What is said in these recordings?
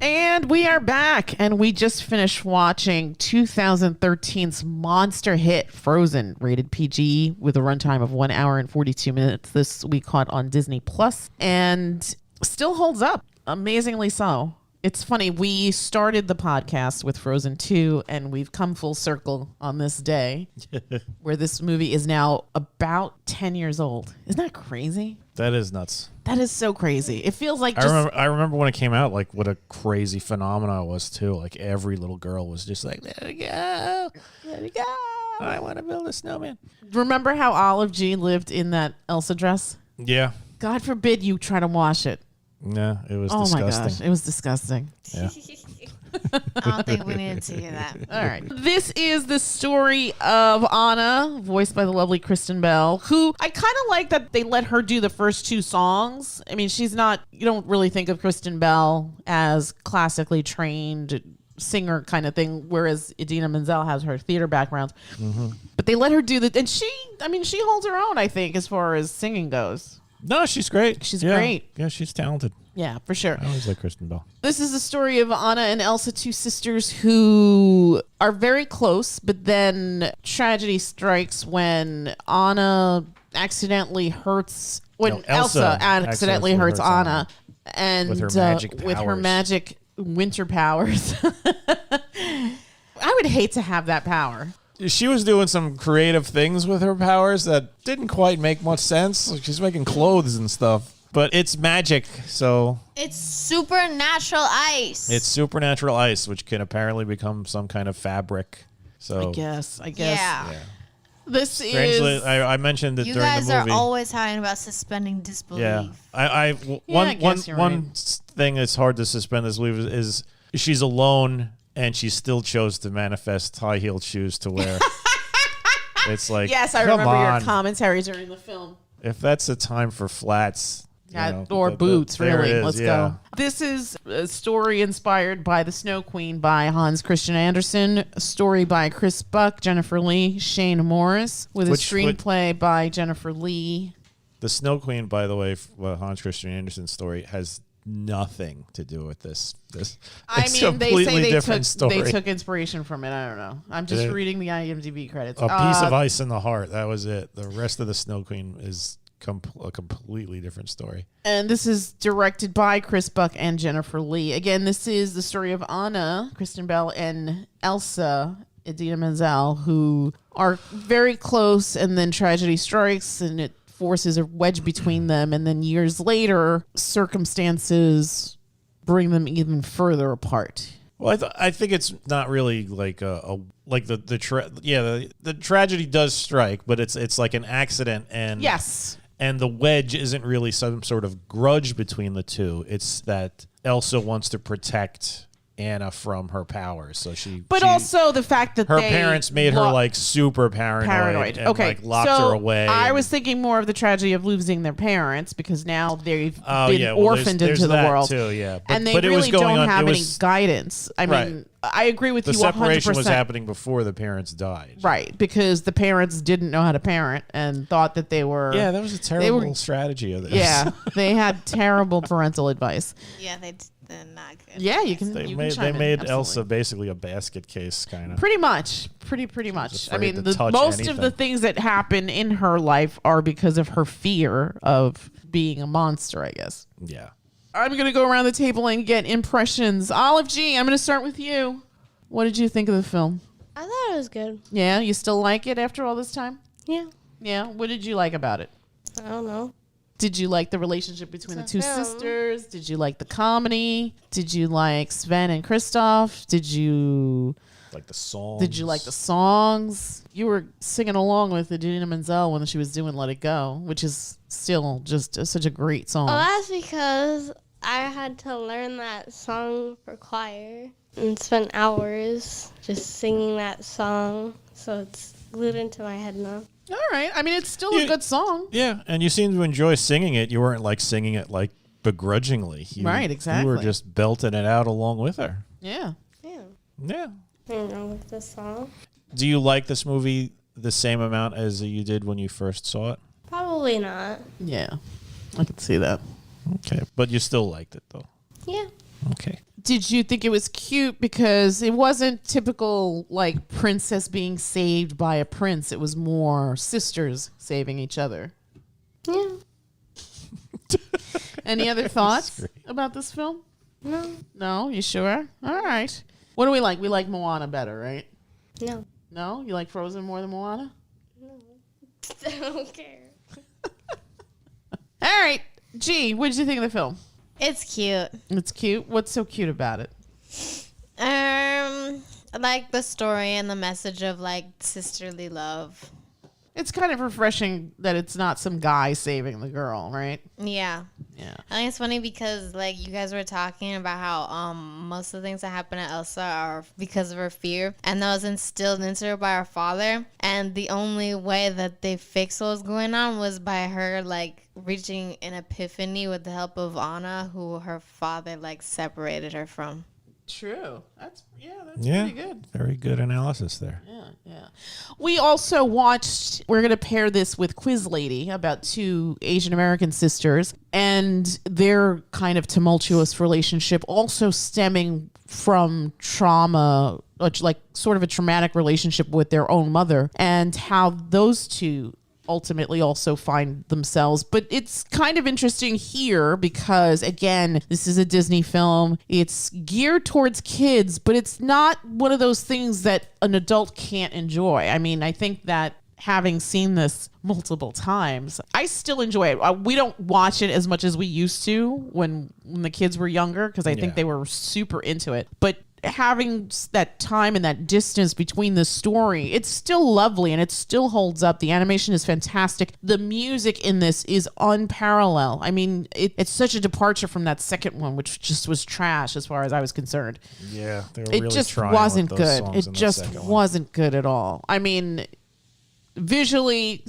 And we are back, and we just finished watching 2013's monster hit Frozen, rated PG, with a runtime of 1 hour and 42 minutes. This we caught on Disney Plus, and still holds up, amazingly so. It's funny, we started the podcast with Frozen 2, and we've come full circle on this day, where this movie is now about 10 years old. Isn't that crazy? That is nuts. That is so crazy. It feels like I remember when it came out, like what a crazy phenomenon it was too. Like every little girl was just like, "Let it go, let it go. I want to build a snowman." Remember how Olive G lived in that Elsa dress? Yeah. God forbid you try to wash it. No, it was disgusting. disgusting. My gosh, it was disgusting. Yeah. I don't think we needed to hear that. All right. This is the story of Anna, voiced by the lovely Kristen Bell, who I kind of like that they let her do the first 2 songs. I mean, she's not, you don't really think of Kristen Bell as classically trained singer kind of thing, whereas Idina Menzel has her theater background. Mm-hmm. But they let her do and she holds her own, I think, as far as singing goes. No, she's great. She's great. Yeah, she's talented. Yeah, for sure. I always like Kristen Bell. This is the story of Anna and Elsa, 2 sisters who are very close, but then tragedy strikes when Elsa accidentally hurts Anna and with her magic powers. With her magic winter powers. I would hate to have that power. She was doing some creative things with her powers that didn't quite make much sense. Like she's making clothes and stuff. But it's magic, so... It's supernatural ice. It's supernatural ice, which can apparently become some kind of fabric. So I guess. Yeah. This is... I mentioned it during the movie. You guys are always talking about suspending disbelief. Yeah. One thing that's hard to suspend disbelief is she's alone and she still chose to manifest high-heeled shoes to wear. It's like, yes, I remember your commentary during the film. If that's a time for flats... or boots, really. Let's go. This is a story inspired by The Snow Queen by Hans Christian Andersen, a story by Chris Buck, Jennifer Lee, Shane Morris, with a screenplay by Jennifer Lee. The Snow Queen, by the way, Hans Christian Andersen's story, has nothing to do with this. I mean, they say they took inspiration from it. I don't know. I'm just reading the IMDb credits. A piece of ice in the heart. That was it. The rest of The Snow Queen is a completely different story. And this is directed by Chris Buck and Jennifer Lee. Again, this is the story of Anna, Kristen Bell, and Elsa, Idina Menzel, who are very close, and then tragedy strikes, and it forces a wedge between them, and then years later, circumstances bring them even further apart. Well, I think it's not really like the tragedy does strike, but it's like an accident, and yes. And the wedge isn't really some sort of grudge between the two. It's that Elsa wants to protect Anna from her powers. So also the fact that her parents made her like super paranoid. And, okay, like locked her away. I was thinking more of the tragedy of losing their parents because now they've been orphaned into the world. Too, yeah. And they really don't have any guidance. I mean, I agree with you 100%. The separation was happening before the parents died. Right, because the parents didn't know how to parent and thought that they were... Yeah, that was a terrible strategy of this. Yeah, they had terrible parental advice. Yeah, they're not good. Yeah, you can. They made Elsa basically a basket case, kind of. Pretty much. I mean, most of the things that happen in her life are because of her fear of being a monster, I guess. Yeah. I'm going to go around the table and get impressions. Olive G, I'm going to start with you. What did you think of the film? I thought it was good. Yeah, you still like it after all this time? Yeah. Yeah, what did you like about it? I don't know. Did you like the relationship between the two sisters? Did you like the comedy? Did you like Sven and Kristoff? Did you like the songs? Did you like the songs? You were singing along with Idina Menzel when she was doing Let It Go, which is still just such a great song. Oh, that's because I had to learn that song for choir and spent hours just singing that song, so it's glued into my head now. All right. I mean, it's still a good song. Yeah, and you seem to enjoy singing it. You weren't like singing it like begrudgingly. Right, exactly. You were just belting it out along with her. Yeah. Yeah. I don't know with this song. Do you like this movie the same amount as you did when you first saw it? Probably not. Yeah, I can see that. Okay, but you still liked it though. Yeah. Okay. Did you think it was cute because it wasn't typical like princess being saved by a prince? It was more sisters saving each other. Yeah. Any other thoughts about this film? No. No, you sure? All right. What do we like? We like Moana better, right? No. No? You like Frozen more than Moana? No. I don't care. All right. G, what did you think of the film? It's cute. It's cute. What's so cute about it? I like the story and the message of like sisterly love. It's kind of refreshing that it's not some guy saving the girl, right? Yeah. Yeah. I think it's funny because like you guys were talking about how most of the things that happen to Elsa are because of her fear, and that was instilled into her by her father, and the only way that they fixed what was going on was by her like reaching an epiphany with the help of Anna, who her father like separated her from. True. That's pretty good. Very good analysis there. Yeah. We also watched, we're going to pair this with Quiz Lady about two Asian American sisters and their kind of tumultuous relationship also stemming from trauma, like sort of a traumatic relationship with their own mother, and how those two ultimately also find themselves. But it's kind of interesting here because, again, this is a Disney film. It's geared towards kids, but it's not one of those things that an adult can't enjoy. I mean, I think that having seen this multiple times, I still enjoy it. We don't watch it as much as we used to when the kids were younger because I think they were super into it. But having that time and that distance between the story, it's still lovely and it still holds up. The animation is fantastic. The music in this is unparalleled. I mean, it's such a departure from that second one, which just was trash as far as I was concerned. Yeah, they were It really just trying wasn't with those good. songs It in that just second one. wasn't good at all. I mean, visually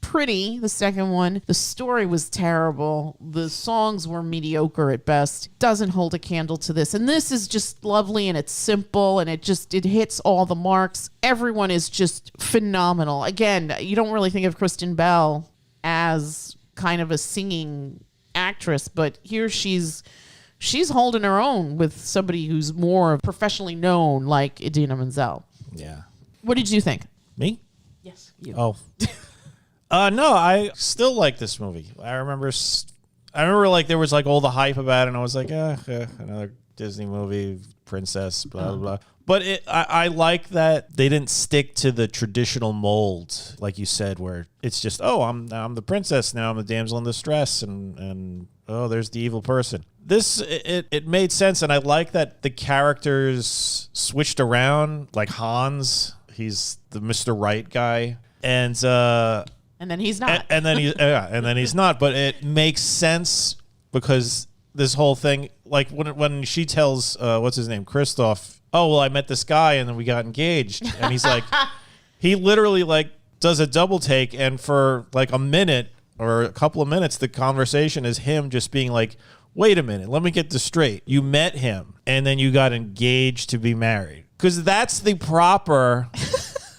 pretty, the second one. The story was terrible. The songs were mediocre at best. Doesn't hold a candle to this. And this is just lovely and it's simple and it hits all the marks. Everyone is just phenomenal. Again, you don't really think of Kristen Bell as kind of a singing actress, but here she's holding her own with somebody who's more professionally known like Idina Menzel. Yeah. What did you think? Me? Yes, you. Oh. No, I still like this movie. I remember like there was like all the hype about it and I was like, another Disney movie, princess, blah, blah, blah. But I like that they didn't stick to the traditional mold, like you said, where it's just, I'm the princess now, I'm the damsel in distress, and there's the evil person. This, it made sense, and I like that the characters switched around, like Hans, he's the Mr. Right guy, and then he's not. and then he's not, but it makes sense because this whole thing, like when she tells what's his name, Christoph, I met this guy and then we got engaged, and he's like, he literally like does a double take, and for like a minute or a couple of minutes the conversation is him just being like, wait a minute, let me get this straight, you met him and then you got engaged to be married, because that's the proper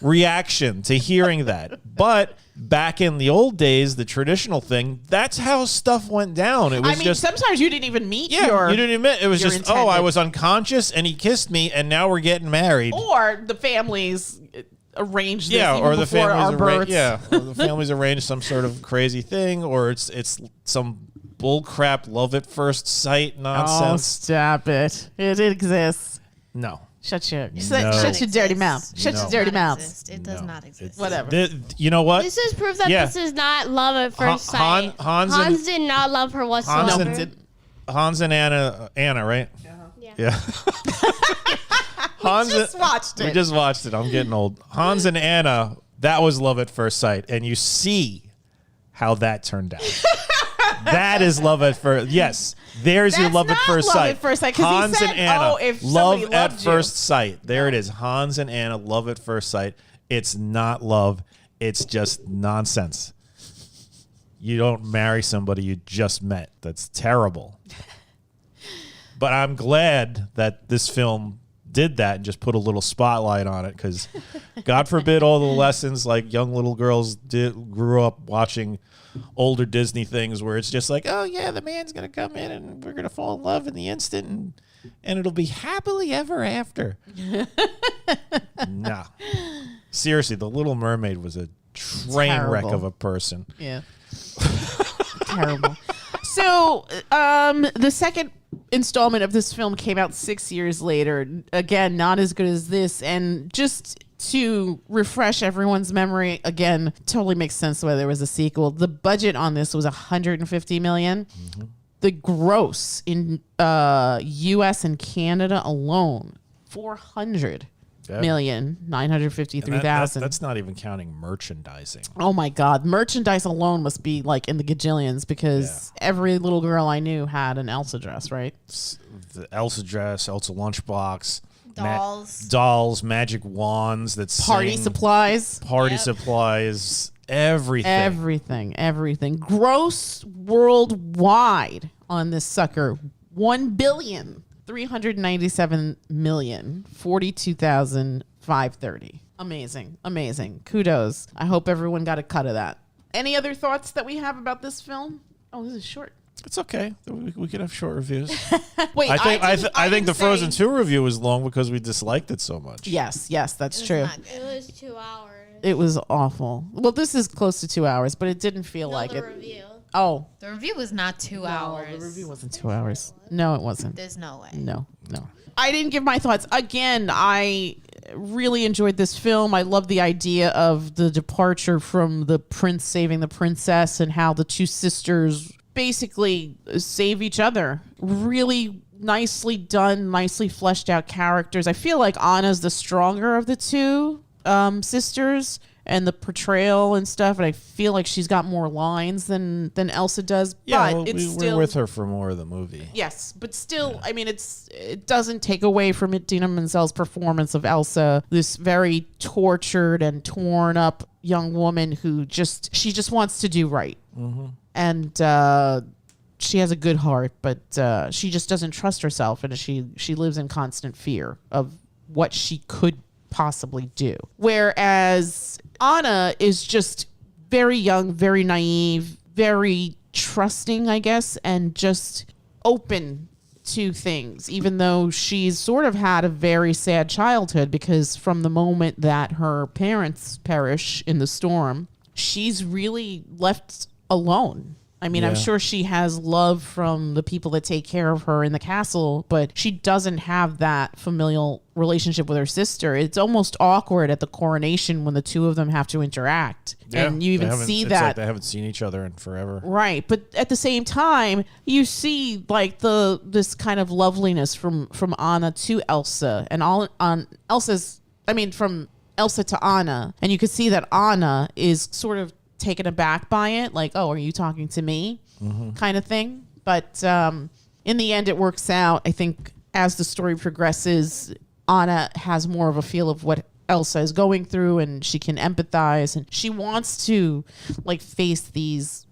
reaction to hearing that. But back in the old days, the traditional thing, that's how stuff went down. It was just sometimes you didn't even meet you didn't admit. It was just, intended. I was unconscious and he kissed me and now we're getting married. Or the families arranged this or the before our births. or the families arranged some sort of crazy thing, or it's some bullcrap love at first sight nonsense. Oh, stop it. It exists. No. Shut your No. dirty mouth. Shut No. your dirty It mouth. does not exist. Whatever. You know what? This is proof that this is not love at first sight. Hans did not love her whatsoever. Hans and Anna, right? Yeah. We just watched it. We just watched it. I'm getting old. Hans and Anna, that was love at first sight, and you see how that turned out. That is love at first. Yes, there's your love at first love sight. at first sight, 'cause he Hans said, and Anna, if love somebody at loved first you. sight. There it is. Hans and Anna, love at first sight. It's not love. It's just nonsense. You don't marry somebody you just met. That's terrible. But I'm glad that this film did that and just put a little spotlight on it, because God forbid all the lessons like young little girls grew up watching older Disney things where it's just like, the man's going to come in and we're going to fall in love in the instant and and it'll be happily ever after. No. Seriously, The Little Mermaid was a train wreck of a person. Yeah. Terrible. So, the second installment of this film came out 6 years later. Again, not as good as this. And just to refresh everyone's memory, again, totally makes sense why there was a sequel. The budget on this was $150 million. Mm-hmm. The gross in U.S. and Canada alone, $400,953,000. That's not even counting merchandising. Oh my God. Merchandise alone must be like in the gajillions because every little girl I knew had an Elsa dress, right? The Elsa dress, Elsa lunchbox, dolls, magic wands that party sing, supplies, supplies, everything. Gross worldwide on this sucker, 1,397,042,530. Amazing. Kudos. I hope everyone got a cut of that. Any other thoughts that we have about this film? Oh, this is short. It's okay. We could have short reviews. Wait, I think the Frozen 2 review was long because we disliked it so much. Yes, that's true. It was 2 hours. It was awful. Well, this is close to 2 hours, but it didn't feel like it. Review. Oh. The review was not 2 hours. The review wasn't 2 hours. No, it wasn't. There's no way. No. I didn't give my thoughts. Again, I really enjoyed this film. I love the idea of the departure from the prince saving the princess and how the two sisters basically save each other. Really nicely done, nicely fleshed out characters. I feel like Anna's the stronger of the two sisters and the portrayal and stuff, and I feel like she's got more lines than Elsa does. Yeah, but we're with her for more of the movie. Yes, but still, I mean, it doesn't take away from Idina Menzel's performance of Elsa, this very tortured and torn up young woman who just wants to do right. Mm-hmm. And she has a good heart, but she just doesn't trust herself, and she lives in constant fear of what she could possibly do. Whereas Anna is just very young, very naive, very trusting, I guess, and just open to things, even though she's sort of had a very sad childhood, because from the moment that her parents perish in the storm, she's really left alone. I mean, I'm sure she has love from the people that take care of her in the castle, but she doesn't have that familial relationship with her sister. It's almost awkward at the coronation when the two of them have to interact. Yeah, and you even see that. Like they haven't seen each other in forever. Right. But at the same time, you see like this kind of loveliness from Anna to Elsa, and from Elsa to Anna. And you could see that Anna is sort of taken aback by it, like, oh, are you talking to me? Mm-hmm. Kind of thing. But in the end, it works out. I think as the story progresses, Anna has more of a feel of what Elsa is going through, and she can empathize, and she wants to like face these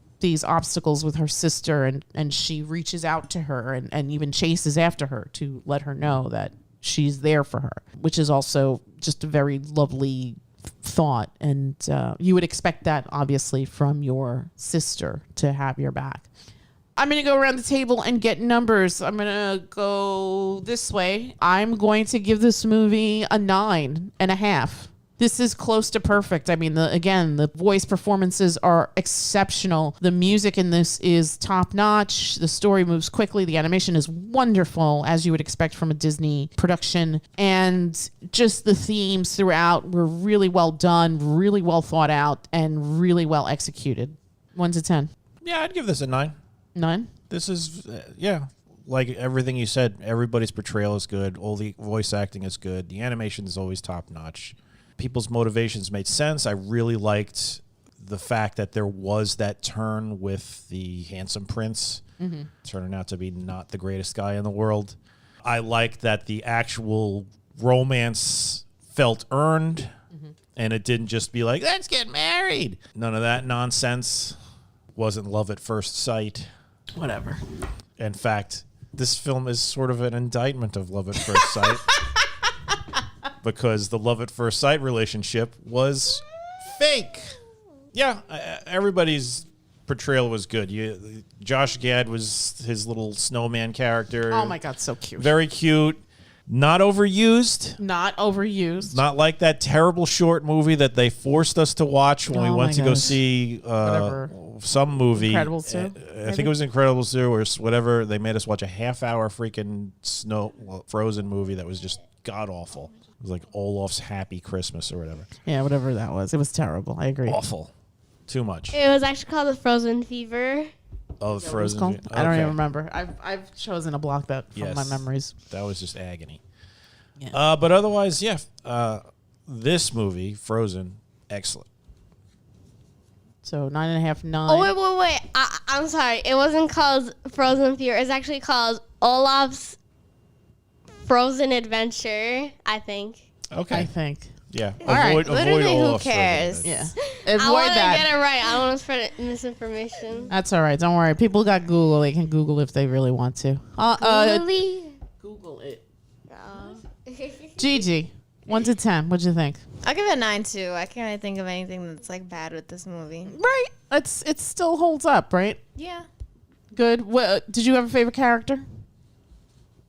obstacles with her sister, and she reaches out to her and even chases after her to let her know that she's there for her, which is also just a very lovely thought. And you would expect that obviously from your sister to have your back. I'm going to go around the table and get numbers. I'm going to go this way. I'm going to give this movie a 9.5. This is close to perfect. I mean, the voice performances are exceptional. The music in this is top notch. The story moves quickly. The animation is wonderful, as you would expect from a Disney production. And just the themes throughout were really well done, really well thought out, and really well executed. 1 to 10. Yeah, I'd give this a 9. 9? This is, like everything you said, everybody's portrayal is good. All the voice acting is good. The animation is always top notch. People's motivations made sense. I really liked the fact that there was that turn with the handsome prince, turning out to be not the greatest guy in the world. I liked that the actual romance felt earned, and it didn't just be like, let's get married. None of that nonsense. Wasn't love at first sight. Whatever. In fact, this film is sort of an indictment of love at first sight. Because the love at first sight relationship was fake. Yeah, everybody's portrayal was good. Josh Gad was his little snowman character. Oh my God, so cute. Very cute. Not overused. Not overused. Not like that terrible short movie that they forced us to watch when we Oh went my to go gosh. see Whatever. some movie. Incredibles 2? I think it was Incredibles 2 or whatever. They made us watch a half-hour freaking Frozen movie that was just god-awful. It was like Olaf's Happy Christmas or whatever. Yeah, whatever that was. It was terrible. I agree. Awful. Too much. It was actually called the Frozen Fever. Oh, It was Frozen. called? I don't Okay. even remember. I've chosen to block that from my Yes. memories. That was just agony. Yeah. But otherwise, yeah. This movie, Frozen, excellent. So 9.5, 9. Oh, wait. I'm sorry. It wasn't called Frozen Fever. It's actually called Olaf's Frozen Adventure, I think. Okay. I think. Yeah. All right. Literally, who Olaf's Frozen. cares? Yeah. I Avoid want to that. get it right. I don't want to spread misinformation. That's all right. Don't worry. People got Google. They can Google if they really want to. Really? Google it. Oh. Gigi, 1 to 10. What'd you think? I'll give it a 9 too. I can't really think of anything that's like bad with this movie. Right. It still holds up, right? Yeah. Good. Did you have a favorite character?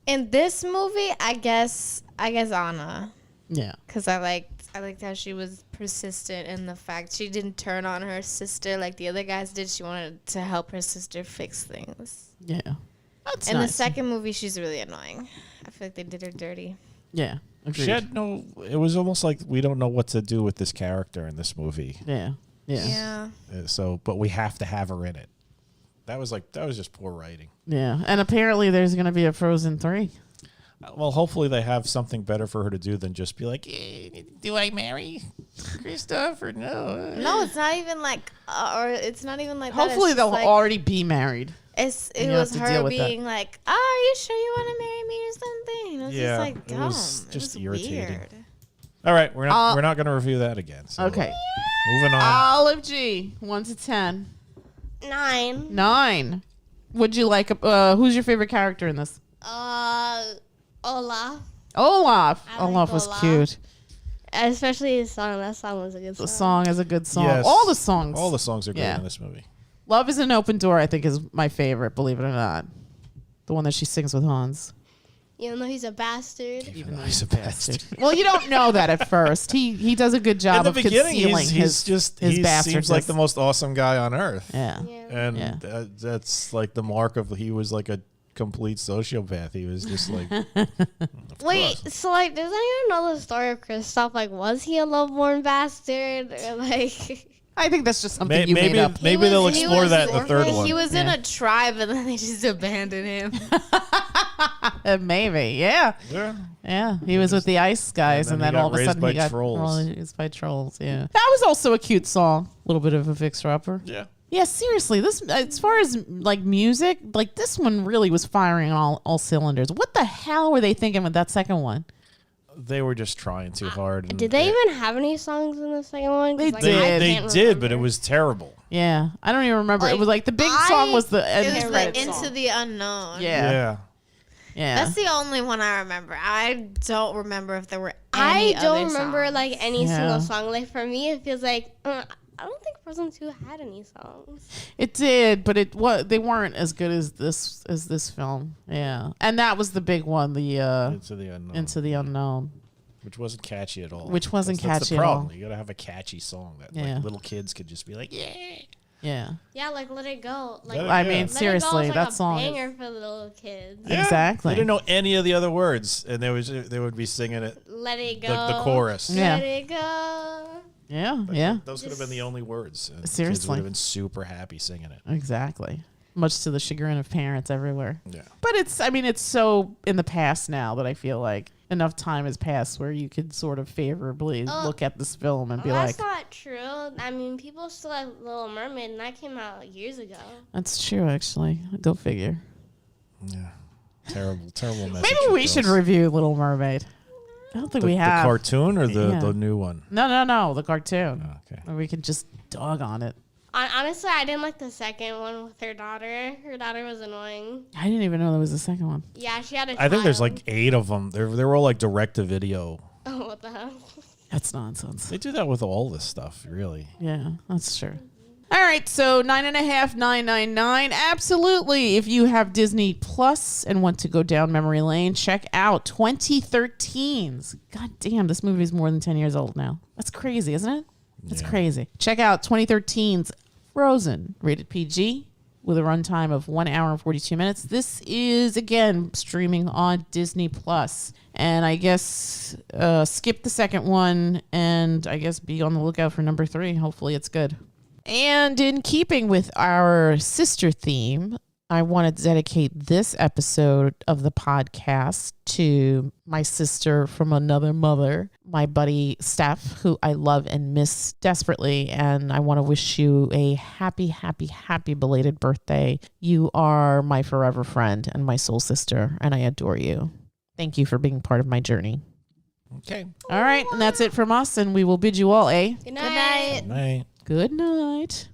In this movie, I guess Anna, Yeah. because I liked how she was persistent in the fact she didn't turn on her sister like the other guys did. She wanted to help her sister fix things. Yeah. That's In nice. the second movie, she's really annoying. I feel like they did her dirty. Yeah. Agreed. She had no. It was almost like we don't know what to do with this character in this movie. Yeah. Yeah. So, but we have to have her in it. That was just poor writing. Yeah. And apparently there's going to be a Frozen 3. Well, hopefully they have something better for her to do than just be like, do I marry Christoph or no? No, it's not even like, or it's not even like. Hopefully that. they'll Like, already be married. It and you was have to deal her with that. being like, "Oh, are you sure you want to marry me or something?" And it was Yeah, just like it dumb. was It just was irritating. weird. All right, we're not going to review that again. So Okay. moving on. Olive G, 1 to 10. 9. 9. Would you like, who's your favorite character in this? Olaf. Olaf. I like Olaf was Olaf. cute. Especially his song. That song was a good song. The song is a good song. Yes. All the songs. All the songs are good Yeah. in this movie. Love is an Open Door, I think, is my favorite, believe it or not. The one that she sings with Hans. Even though he's a bastard. Even though he's a bastard. Well, you don't know that at first. He does a good job In the of beginning, concealing he's he bastardness. seems like the most awesome guy on earth. Yeah. And Yeah. that's like the mark of he was like a complete sociopath. He was just like, Wait, so like, does anyone know the story of Kristoff? Like, was he a love-born bastard? Or like, I think that's just something you made up. maybe they'll He explore was that in the third orphaned. one. He was in Yeah. a tribe, and then they just abandoned him. Maybe, yeah. Yeah. Yeah, he was with the ice guys, and and then then he all got of a raised sudden by he got trolls. raised by trolls. Yeah, that was also a cute song. A little bit of a fixer-upper. Yeah. Yeah, seriously, this as far as like music, like this one really was firing on all cylinders. What the hell were they thinking with that second one? They were just trying too hard. and did they even have any songs in the second one? 'Cause, They like, did. I They can't did, but it remember. was terrible. Yeah, I don't even remember. It Like, was like the big song was the It end was credit the Into song. the Unknown. Yeah, yeah. That's the only one I remember. I don't remember if there were I any don't other remember songs. like any Yeah. single song. Like for me, it feels like I don't think Frozen 2 had any songs. It did, but they weren't as good as this film. Yeah, and that was the big one, the Into the Unknown. Into the Unknown. Which wasn't catchy at all. Which wasn't That's catchy the at problem. all. You gotta have a catchy song that Yeah. like little kids could just be like, yeah. Yeah, Yeah, like Let It Go. Like Let It I Go. mean, Let It Go Let It Go seriously, is like that a song. Is, banger for the little kids. Yeah. Exactly. They didn't know any of the other words, and they would be singing it Let It Go. the chorus. Yeah. Let It Go. yeah, yeah, Those could have been the only words. And Kids Seriously. would have been super happy singing it. exactly. Much to the chagrin of parents everywhere. Yeah. But it's so in the past now that I feel like enough time has passed where you could sort of favorably look at this film and be Well, like, that's not true. I mean, people still like Little Mermaid, and that came out years ago. that's true, actually. Go figure. Yeah. Terrible message. Maybe for we should girls. review Little Mermaid. I don't think we the have. cartoon or Yeah. the new one. No, the cartoon. Oh, okay. Or we could just dog on it. Honestly, I didn't like the second one with her daughter. Her daughter was annoying. I didn't even know there was a second one. Yeah, she had a I think there's child. like 8 of them. They're all like direct to video. Oh, what the hell? That's nonsense. They do that with all this stuff, really. Yeah, that's true. All right, so 9.5, 9.99. Absolutely. If you have Disney Plus and want to go down memory lane, check out 2013's. God damn, this movie is more than 10 years old now. That's crazy, isn't it? That's crazy. Check out 2013's Frozen, rated PG, with a runtime of 1 hour and 42 minutes. This is, again, streaming on Disney Plus. And I guess skip the second one and I guess be on the lookout for number 3. Hopefully it's good. And in keeping with our sister theme, I want to dedicate this episode of the podcast to my sister from another mother, my buddy Steph, who I love and miss desperately. And I want to wish you a happy, happy, happy belated birthday. You are my forever friend and my soul sister, and I adore you. Thank you for being part of my journey. Okay. All right, and that's it from us, and we will bid you all a Good night. Good night. good night.